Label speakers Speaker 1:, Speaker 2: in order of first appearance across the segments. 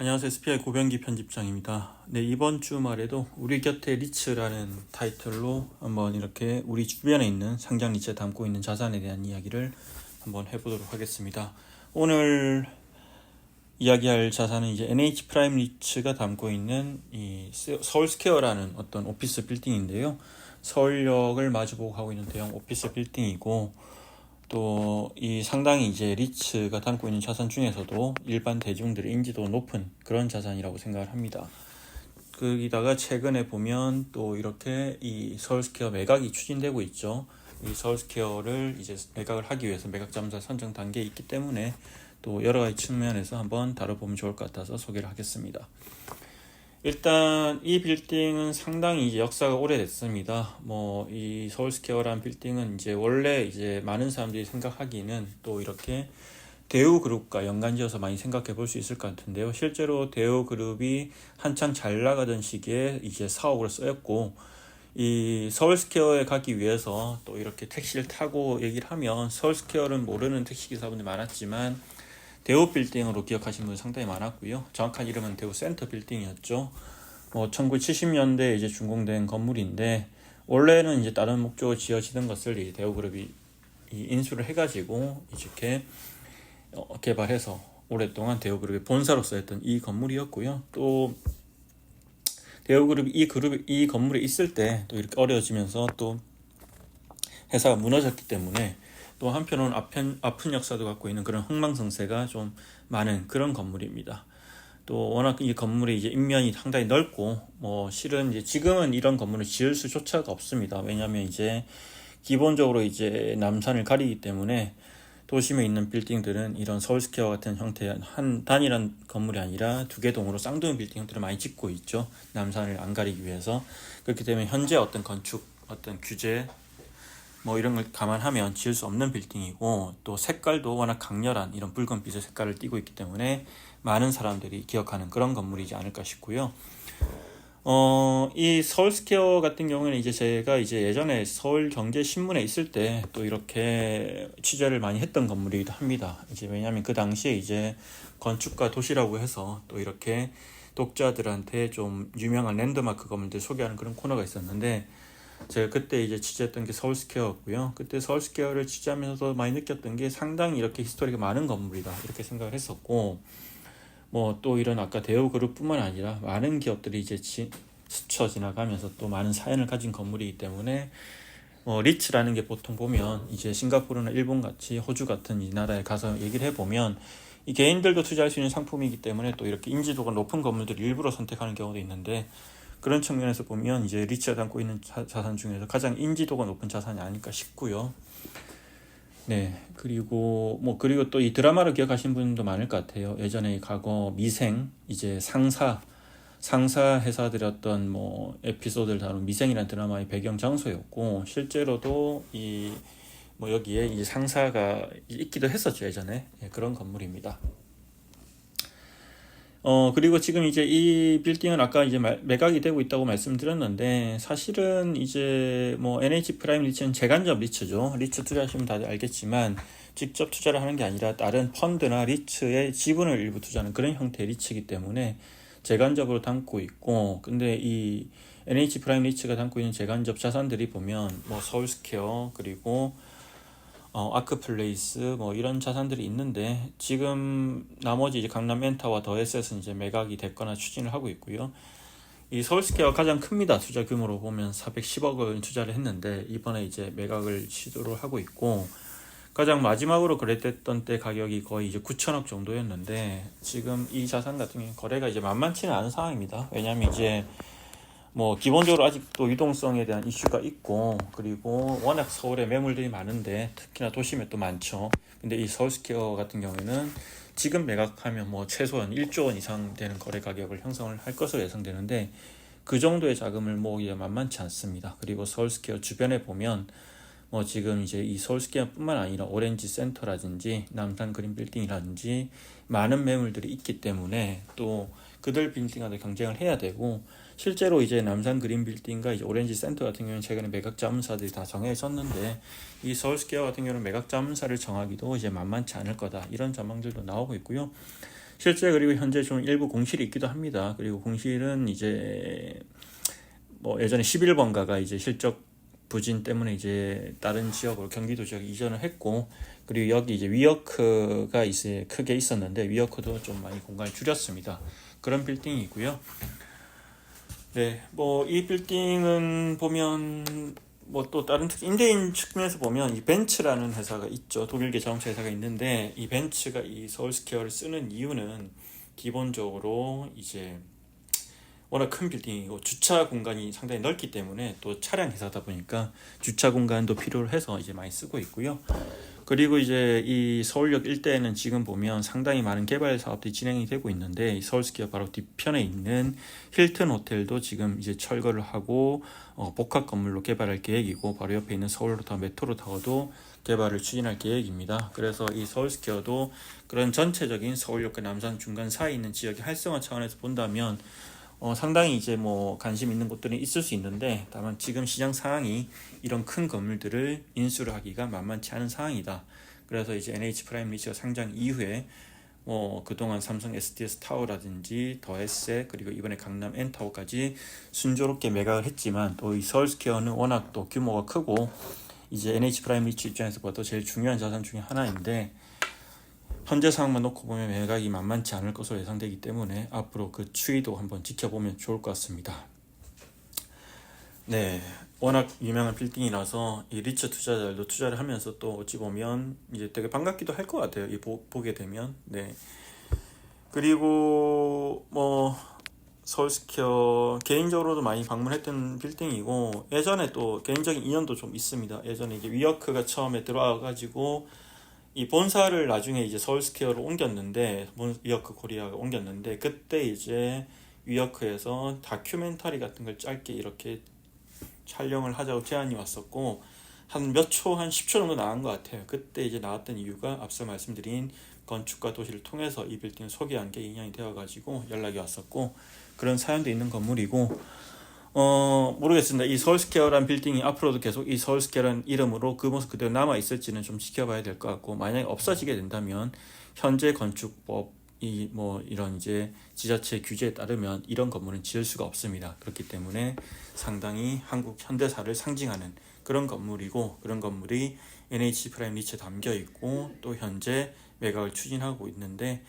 Speaker 1: 안녕하세요. SPI 고병기 편집장입니다. 네, 이번 주말에도 우리 곁에 리츠라는 타이틀로 한번 이렇게 우리 주변에 있는 상장 리츠에 담고 있는 자산에 대한 이야기를 한번 해보도록 하겠습니다. 오늘 이야기할 자산은 이제 NH 프라임 리츠가 담고 있는 이 서울스퀘어라는 어떤 오피스 빌딩인데요. 서울역을 마주보고 하고 있는 대형 오피스 빌딩이고, 또 이 상당히 이제 리츠가 담고 있는 자산 중에서도 일반 대중들의 인지도가 높은 그런 자산이라고 생각을 합니다. 거기다가 최근에 보면 또 이렇게 이 서울스퀘어 매각이 추진되고 있죠. 이 서울스퀘어를 이제 매각을 하기 위해서 매각자문사 선정 단계에 있기 때문에 또 여러 가지 측면에서 한번 다뤄보면 좋을 것 같아서 소개를 하겠습니다. 일단 이 빌딩은 상당히 이제 역사가 오래됐습니다. 이 서울스퀘어라는 빌딩은 이제 원래 이제 많은 사람들이 생각하기는 또 이렇게 대우그룹과 연관지어서 많이 생각해 볼 수 있을 것 같은데요. 실제로 대우그룹이 한창 잘 나가던 시기에 이제 사옥으로 쓰였고, 이 서울스퀘어에 가기 위해서 또 이렇게 택시를 타고 얘기를 하면 서울스퀘어를 모르는 택시기사분들이 많았지만 대우 빌딩으로 기억하시는 분이 상당히 많았고요. 정확한 이름은 대우 센터 빌딩이었죠. 1970년대에 이제 준공된 건물인데, 원래는 이제 다른 목적으로 지어지던 것을 이 대우그룹이 인수를 해가지고 이렇게 개발해서 오랫동안 대우그룹의 본사로 쓰였던 이 건물이었고요. 또 대우그룹이 이 건물에 있을 때 또 이렇게 어려워지면서 또 회사가 무너졌기 때문에 또 한편으로는 아픈 역사도 갖고 있는 그런 흥망성쇠가 좀 많은 그런 건물입니다. 또 워낙 이 건물의 이제 인면이 상당히 넓고, 실은 이제 지금은 이런 건물을 지을 수조차가 없습니다. 왜냐하면 이제 기본적으로 이제 남산을 가리기 때문에 도심에 있는 빌딩들은 이런 서울스퀘어 같은 형태의 한 단일한 건물이 아니라 두 개 동으로 쌍둥이 빌딩 형태를 많이 짓고 있죠. 남산을 안 가리기 위해서. 그렇기 때문에 현재 어떤 건축, 어떤 규제 이런 걸 감안하면 지을 수 없는 빌딩이고, 또 색깔도 워낙 강렬한 이런 붉은빛의 색깔을 띠고 있기 때문에 많은 사람들이 기억하는 그런 건물이지 않을까 싶고요. 이 서울스퀘어 같은 경우는 이제 제가 이제 예전에 서울경제신문에 있을 때 또 이렇게 취재를 많이 했던 건물이기도 합니다. 이제 왜냐하면 그 당시에 이제 건축가 도시라고 해서 또 이렇게 독자들한테 좀 유명한 랜드마크 건물들 소개하는 그런 코너가 있었는데, 제가 그때 이제 취재했던 게 서울스퀘어였고요. 그때 서울스퀘어를 취재하면서도 많이 느꼈던 게 상당히 이렇게 히스토리가 많은 건물이다 이렇게 생각을 했었고, 또 이런 아까 대우그룹뿐만 아니라 많은 기업들이 이제 스쳐 지나가면서 또 많은 사연을 가진 건물이기 때문에 리츠라는 게 보통 보면 이제 싱가포르나 일본 같이 호주 같은 이 나라에 가서 얘기를 해보면 이 개인들도 투자할 수 있는 상품이기 때문에 또 이렇게 인지도가 높은 건물들을 일부러 선택하는 경우도 있는데, 그런 측면에서 보면 이제 리츠가 담고 있는 자산 중에서 가장 인지도가 높은 자산이 아닐까 싶고요. 네, 그리고 또 이 드라마를 기억하시는 분도 많을 것 같아요. 예전에 과거 미생, 이제 상사 회사들의 어떤 에피소드를 다룬 미생이라는 드라마의 배경 장소였고, 실제로도 여기에 이 상사가 있기도 했었죠, 예전에. 예, 그런 건물입니다. 그리고 지금 이제 이 빌딩은 아까 이제 매각이 되고 있다고 말씀드렸는데, 사실은 이제 NH 프라임 리츠는 재간접 리츠죠. 리츠 투자하시면 다들 알겠지만, 직접 투자를 하는 게 아니라 다른 펀드나 리츠의 지분을 일부 투자하는 그런 형태의 리츠이기 때문에 재간접으로 담고 있고, 근데 이 NH 프라임 리츠가 담고 있는 재간접 자산들이 보면 서울스퀘어, 그리고 아크플레이스 이런 자산들이 있는데, 지금 나머지 이제 강남 엔타와 더 에셋은 이제 매각이 됐거나 추진을 하고 있고요. 이 서울스퀘어가 가장 큽니다. 투자 규모로 보면 410억을 투자를 했는데 이번에 이제 매각을 시도를 하고 있고, 가장 마지막으로 거래됐던 때 가격이 거의 이제 9천억 정도였는데, 지금 이 자산 같은 경우는 거래가 이제 만만치는 않은 상황입니다. 왜냐하면 이제 기본적으로 아직도 유동성에 대한 이슈가 있고, 그리고 워낙 서울에 매물들이 많은데 특히나 도심에 또 많죠. 근데 이 서울스퀘어 같은 경우에는 지금 매각하면 최소한 1조 원 이상 되는 거래 가격을 형성을 할 것으로 예상되는데, 그 정도의 자금을 모으기가 만만치 않습니다. 그리고 서울스퀘어 주변에 보면 지금 이제 이 서울스퀘어뿐만 아니라 오렌지 센터라든지 남산 그린 빌딩이라든지 많은 매물들이 있기 때문에 또 그들 빌딩과도 경쟁을 해야 되고, 실제로 이제 남산 그린 빌딩과 이제 오렌지 센터 같은 경우는 최근에 매각 자문사들이 다 정해졌는데, 이 서울스퀘어 같은 경우는 매각 자문사를 정하기도 이제 만만치 않을 거다 이런 전망들도 나오고 있고요. 실제 그리고 현재 좀 일부 공실이 있기도 합니다. 그리고 공실은 이제 뭐 예전에 11번가가 이제 실적 부진 때문에 이제 다른 지역으로 경기도 지역 이전을 했고, 그리고 여기 이제 위워크가 이제 크게 있었는데 위워크도 좀 많이 공간을 줄였습니다. 그런 빌딩이고요. 네, 뭐 이 빌딩은 보면 뭐 또 다른 임대인 측면에서 보면 이 벤츠라는 회사가 있죠. 독일계 자동차 회사가 있는데, 이 벤츠가 이 서울스퀘어를 쓰는 이유는 기본적으로 이제 워낙 큰 빌딩이고 주차 공간이 상당히 넓기 때문에, 또 차량 회사다 보니까 주차 공간도 필요로 해서 이제 많이 쓰고 있고요. 그리고 이제 이 서울역 일대에는 지금 보면 상당히 많은 개발 사업들이 진행이 되고 있는데, 이 서울스퀘어 바로 뒤편에 있는 힐튼 호텔도 지금 이제 철거를 하고 복합 건물로 개발할 계획이고, 바로 옆에 있는 서울로터 메트로 타워도 개발을 추진할 계획입니다. 그래서 이 서울스퀘어도 그런 전체적인 서울역과 남산 중간 사이에 있는 지역의 활성화 차원에서 본다면 상당히 이제 뭐 관심 있는 곳들이 있을 수 있는데, 다만 지금 시장 상황이 이런 큰 건물들을 인수를 하기가 만만치 않은 상황이다. 그래서 이제 NH 프라임 리츠가 상장 이후에 그동안 삼성 SDS 타워라든지 더 에셋, 그리고 이번에 강남 N타워까지 순조롭게 매각을 했지만, 또 이 서울스퀘어는 워낙 또 규모가 크고 이제 NH 프라임 리츠 입장에서 봐도 제일 중요한 자산 중에 하나인데, 현재 상황만 놓고 보면 매각이 만만치 않을 것으로 예상되기 때문에 앞으로 그 추이도 한번 지켜보면 좋을 것 같습니다. 네, 워낙 유명한 빌딩이라서 이 리츠 투자자들도 투자를 하면서 또 어찌 보면 이제 되게 반갑기도 할 것 같아요. 이 보게 되면. 네. 그리고 뭐 서울스퀘어 개인적으로도 많이 방문했던 빌딩이고, 예전에 또 개인적인 인연도 좀 있습니다. 예전에 이제 위워크가 처음에 들어와가지고 이 본사를 나중에 이제 서울스퀘어로 옮겼는데, 위워크 코리아가 옮겼는데, 그때 이제 위워크에서 다큐멘터리 같은 걸 짧게 이렇게 촬영을 하자고 제안이 왔었고, 한 몇 초, 한 10초 정도 나간 것 같아요. 그때 이제 나왔던 이유가 앞서 말씀드린 건축가 도시를 통해서 이 빌딩을 소개한 게 인연이 되어가지고 연락이 왔었고, 그런 사연도 있는 건물이고, 모르겠습니다. 이 서울스퀘어란 빌딩이 앞으로도 계속 이 서울스퀘어란 이름으로 그 모습 그대로 남아 있을지는 좀 지켜봐야 될 것 같고, 만약에 없어지게 된다면 현재 건축법 뭐 이런 이제 지자체 규제에 따르면 이런 건물은 지을 수가 없습니다. 그렇기 때문에 상당히 한국 현대사를 상징하는 그런 건물이고, 그런 건물이 NH 프라임 리츠에 담겨 있고, 또 현재 매각을 추진하고 있는데,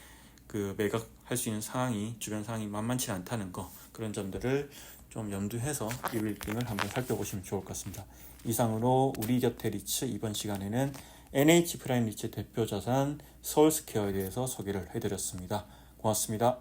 Speaker 1: 그 매각할 수 있는 상황이, 주변 상황이 만만치 않다는 거, 그런 점들을 좀 염두해서 이 빌딩을 한번 살펴보시면 좋을 것 같습니다. 이상으로 우리 곁에 리츠 이번 시간에는 NH 프라임 리츠 대표 자산 서울스퀘어에 대해서 소개를 해드렸습니다. 고맙습니다.